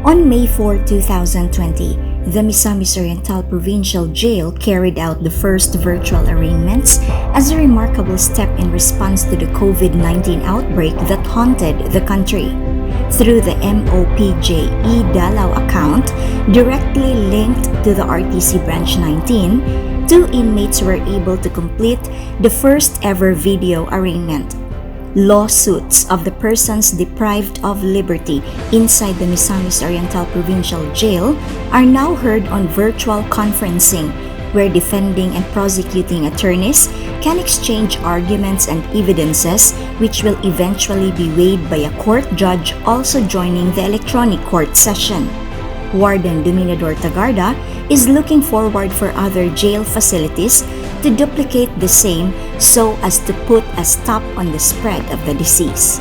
On May 4, 2020, the Misamis Oriental Provincial Jail carried out the first virtual arraignments as a remarkable step in response to the COVID-19 outbreak that haunted the country. Through the MOPJE Dalao account, directly linked to the RTC Branch 19, 2 inmates were able to complete the first ever video arraignment. Lawsuits of the persons deprived of liberty inside the Misamis Oriental Provincial Jail are now heard on virtual conferencing, where defending and prosecuting attorneys can exchange arguments and evidences which will eventually be weighed by a court judge also joining the electronic court session. Warden Dominador Tagarda is looking forward for other jail facilities to duplicate the same so as to put a stop on the spread of the disease.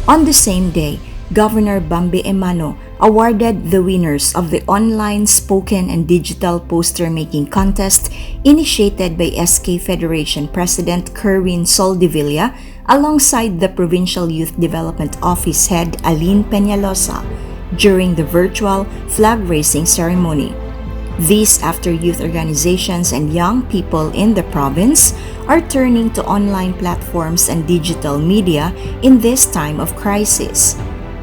On the same day, Governor Bambi Emano awarded the winners of the online spoken and digital poster making contest initiated by SK Federation President Kerwin Soldevilla alongside the Provincial Youth Development Office head Aline Peñalosa during the virtual flag raising ceremony. This after youth organizations and young people in the province are turning to online platforms and digital media in this time of crisis.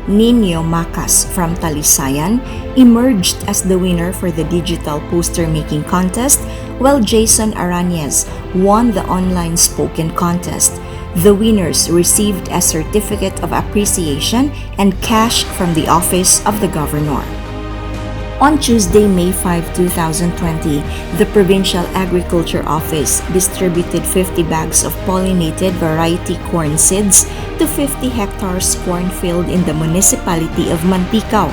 Nino Macas from Talisayan emerged as the winner for the digital poster making contest, while Jason Aranez won the online spoken contest. The winners received a certificate of appreciation and cash from the office of the governor. On Tuesday, May 5, 2020, the Provincial Agriculture Office distributed 50 bags of pollinated variety corn seeds to 50 hectares cornfield in the municipality of Manticao.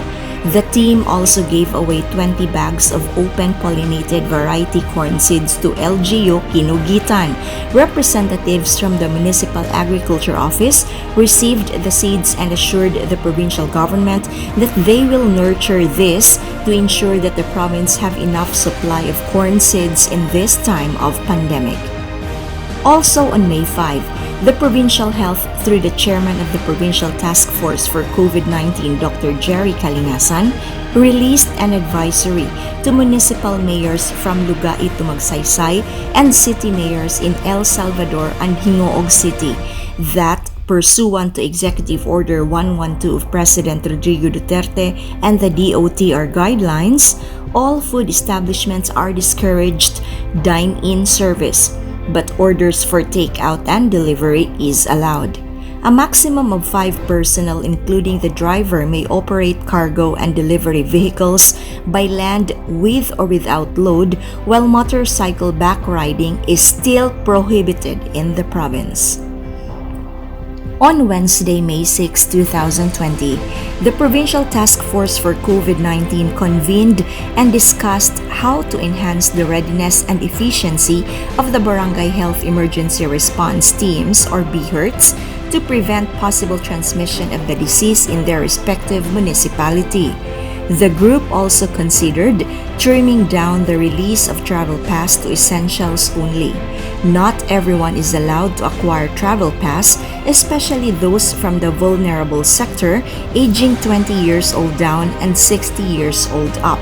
The team also gave away 20 bags of open pollinated variety corn seeds to LGU Kinugitan. Representatives from the Municipal Agriculture Office received the seeds and assured the provincial government that they will nurture this to ensure that the province have enough supply of corn seeds in this time of pandemic. Also on May 5, the Provincial Health, through the Chairman of the Provincial Task Force for COVID-19, Dr. Jerry Kalingasan, released an advisory to municipal mayors from Lugait to Magsaysay and city mayors in El Salvador and Hingoog City that, pursuant to Executive Order 112 of President Rodrigo Duterte and the DOTR guidelines, all food establishments are discouraged dine-in service, but orders for takeout and delivery is allowed. A maximum of 5 personnel, including the driver, may operate cargo and delivery vehicles by land with or without load, while motorcycle back riding is still prohibited in the province. On Wednesday, May 6, 2020, the Provincial Task Force for COVID-19 convened and discussed how to enhance the readiness and efficiency of the Barangay Health Emergency Response Teams, or BHERTs, to prevent possible transmission of the disease in their respective municipality. The group also considered trimming down the release of travel pass to essentials only. Not everyone is allowed to acquire travel pass, especially those from the vulnerable sector aging 20 years old down and 60 years old up.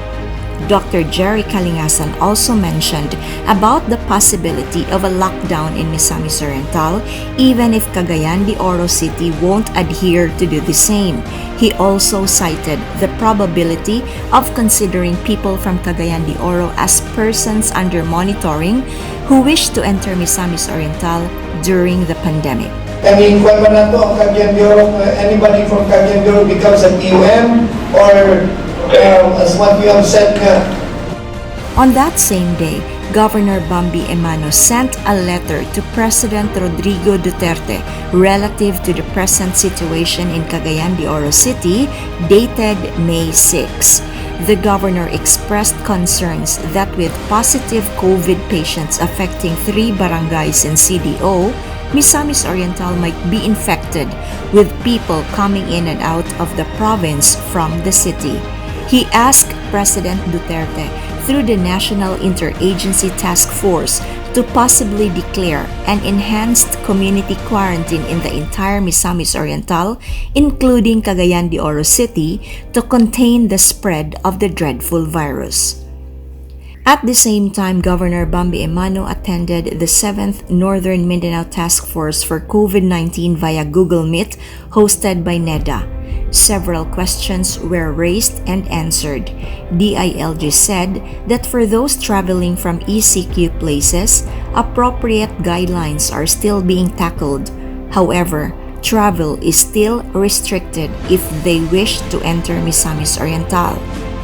Dr. Jerry Kalingasan also mentioned about the possibility of a lockdown in Misamis Oriental even if Cagayan de Oro City won't adhere to do the same. He also cited the probability of considering people from Cagayan de Oro as persons under monitoring who wish to enter Misamis Oriental during the pandemic. I mean, kung man nato ang Cagayan de Oro, anybody from Cagayan de Oro becomes a PUM or as what we have said. On that same day, Governor Bambi Emano sent a letter to President Rodrigo Duterte relative to the present situation in Cagayan de Oro City, dated May 6. The governor expressed concerns that with positive COVID patients affecting 3 barangays in CDO, Misamis Oriental might be infected with people coming in and out of the province from the city. He asked President Duterte through the National Interagency Task Force to possibly declare an enhanced community quarantine in the entire Misamis Oriental, including Cagayan de Oro City, to contain the spread of the dreadful virus. At the same time, Governor Bambi Emano attended the 7th Northern Mindanao Task Force for COVID-19 via Google Meet, hosted by NEDA. Several questions were raised and answered. DILG said that for those traveling from ECQ places, appropriate guidelines are still being tackled. However, travel is still restricted if they wish to enter Misamis Oriental.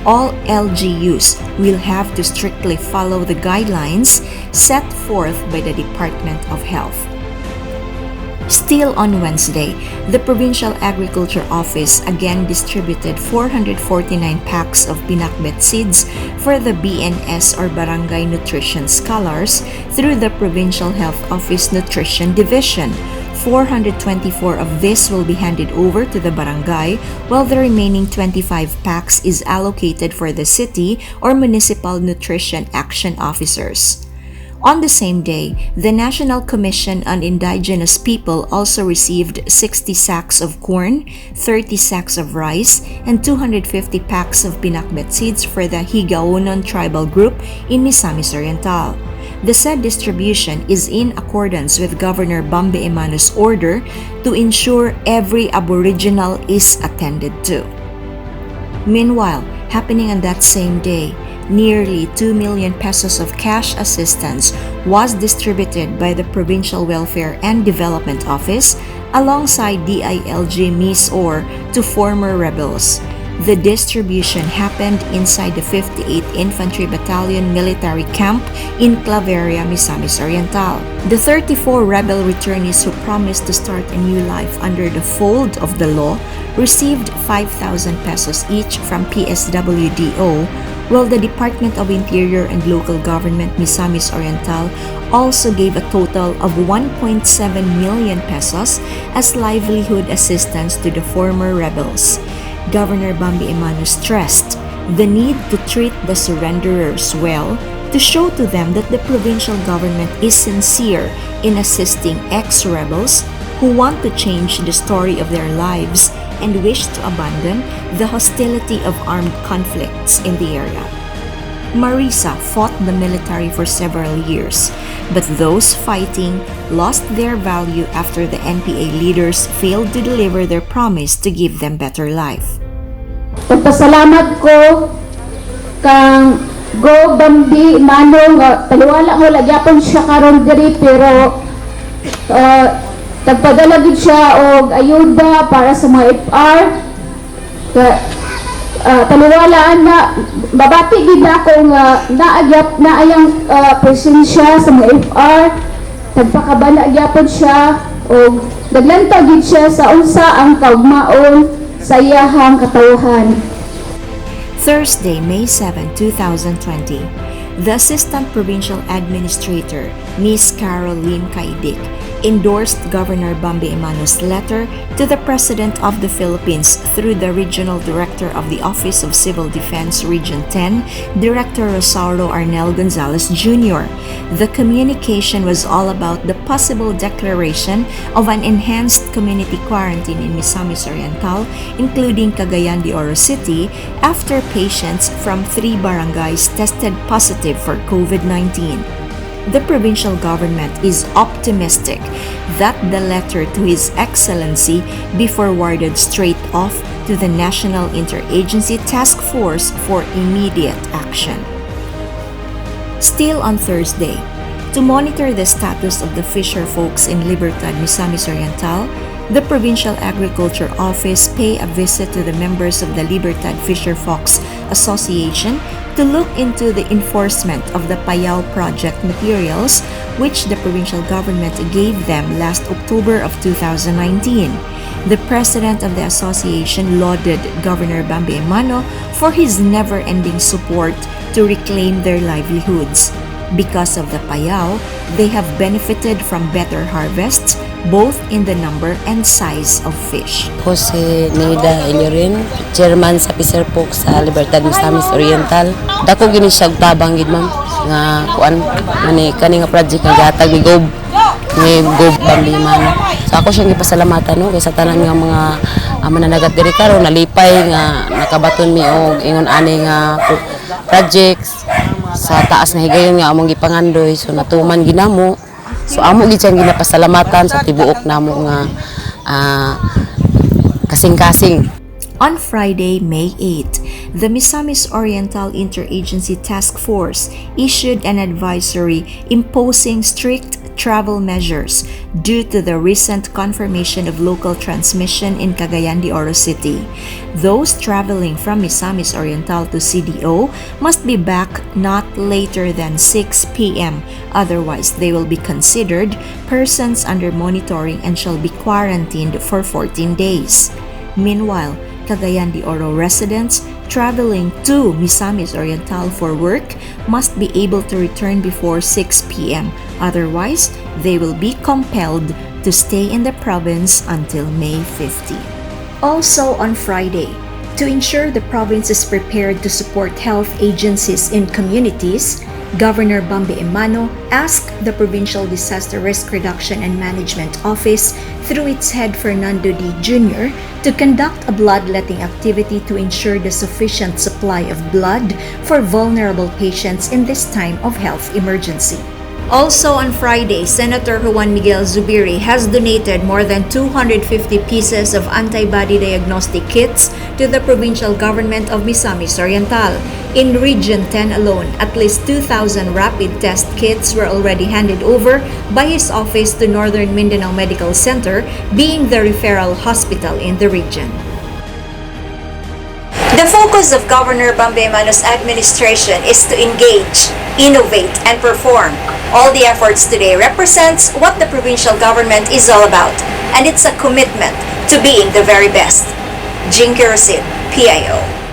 All LGUs will have to strictly follow the guidelines set forth by the Department of Health. Still on Wednesday, the Provincial Agriculture Office again distributed 449 packs of pinakbet seeds for the BNS or Barangay Nutrition Scholars through the Provincial Health Office Nutrition Division. 424 of this will be handed over to the barangay, while the remaining 25 packs is allocated for the city or municipal nutrition action officers. On the same day, the National Commission on Indigenous People also received 60 sacks of corn, 30 sacks of rice, and 250 packs of pinakbet seeds for the Higaonon tribal group in Misamis Oriental. The said distribution is in accordance with Governor Bambi Emano's order to ensure every Aboriginal is attended to. Meanwhile, happening on that same day, nearly 2 million pesos of cash assistance was distributed by the Provincial Welfare and Development Office alongside DILG MISOR to former rebels. The distribution happened inside the 58th Infantry Battalion military camp in Claveria, Misamis Oriental. The 34 rebel returnees who promised to start a new life under the fold of the law received 5,000 pesos each from PSWDO, while the Department of Interior and Local Government Misamis Oriental also gave a total of 1.7 million pesos as livelihood assistance to the former rebels. Governor Bambi Emano stressed the need to treat the surrenderers well to show to them that the provincial government is sincere in assisting ex-rebels who want to change the story of their lives and wish to abandon the hostility of armed conflicts in the area. Marisa fought the military for several years, but those fighting lost their value after the NPA leaders failed to deliver their promise to give them better life. Pagpasalamat ko kang Go Bambi Emano nga taliwala ko lagyapon siya karon diri pero nagpadala gid siya og ayuda para sa mga FR. Taliwalaan na babati gid ako nga naayang presensya sa mga FR. Nagpakabana gyapon siya og naglanta gid siya sa unsa ang kaugmaon sa iyahang katawhan. Thursday, May 7, 2020, the Assistant Provincial Administrator, Ms. Carol Lim Caidic, endorsed Governor Bambi Emano's letter to the President of the Philippines through the Regional Director of the Office of Civil Defense Region 10, Director Rosauro Arnel Gonzalez Jr. The communication was all about the possible declaration of an enhanced community quarantine in Misamis Oriental, including Cagayan de Oro City, after patients from 3 barangays tested positive for COVID-19. The provincial government is optimistic that the letter to His Excellency be forwarded straight off to the National Interagency Task Force for immediate action. Still on Thursday, to monitor the status of the fisher folks in Libertad, Misamis Oriental, the Provincial Agriculture Office pay a visit to the members of the Libertad Fisher Folks Association to look into the enforcement of the Payao project materials which the provincial government gave them last October of 2019. The president of the association lauded Governor Bambi Emano for his never-ending support to reclaim their livelihoods. Because of the Payao, they have benefited from better harvests, both in the number and size of fish. Ako si Neida Eliorin, chairman sa Piserpok sa Libertad Misamis Oriental. Dako gini siya og tabang gid ma'am nga kuan kani nga project nga gihatag ni Gob Bambi Emano. So ako siyang gipasalamatan no kay sa tanan nga mga mananagat diri karon nalipay nga nakabaton mi og ingon ani nga projects sa taas nga higayon nga among gipangandoy, so natuman ginamo. So amo gid siyang ginapasalamatan sa tibuok namo nga kasing-kasing. On Friday, May 8, the Misamis Oriental Interagency Task Force issued an advisory imposing strict travel measures due to the recent confirmation of local transmission in Cagayan de Oro City. Those traveling from Misamis Oriental to CDO must be back not later than 6 p.m. Otherwise, they will be considered persons under monitoring and shall be quarantined for 14 days. Meanwhile, Cagayan de Oro residents traveling to Misamis Oriental for work must be able to return before 6 p.m. Otherwise, they will be compelled to stay in the province until May 15. Also on Friday, to ensure the province is prepared to support health agencies in communities, Governor Bambi Emano asked the Provincial Disaster Risk Reduction and Management Office through its head Fernando D. Jr. to conduct a bloodletting activity to ensure the sufficient supply of blood for vulnerable patients in this time of health emergency. Also on Friday, Senator Juan Miguel Zubiri has donated more than 250 pieces of antibody diagnostic kits to the provincial government of Misamis Oriental. In Region 10 alone, at least 2,000 rapid test kits were already handed over by his office to Northern Mindanao Medical Center, being the referral hospital in the region. The focus of Governor Bambi Emano's administration is to engage, innovate, and perform. All the efforts today represents what the provincial government is all about, and it's a commitment to being the very best. Jinky Rosid, PIO.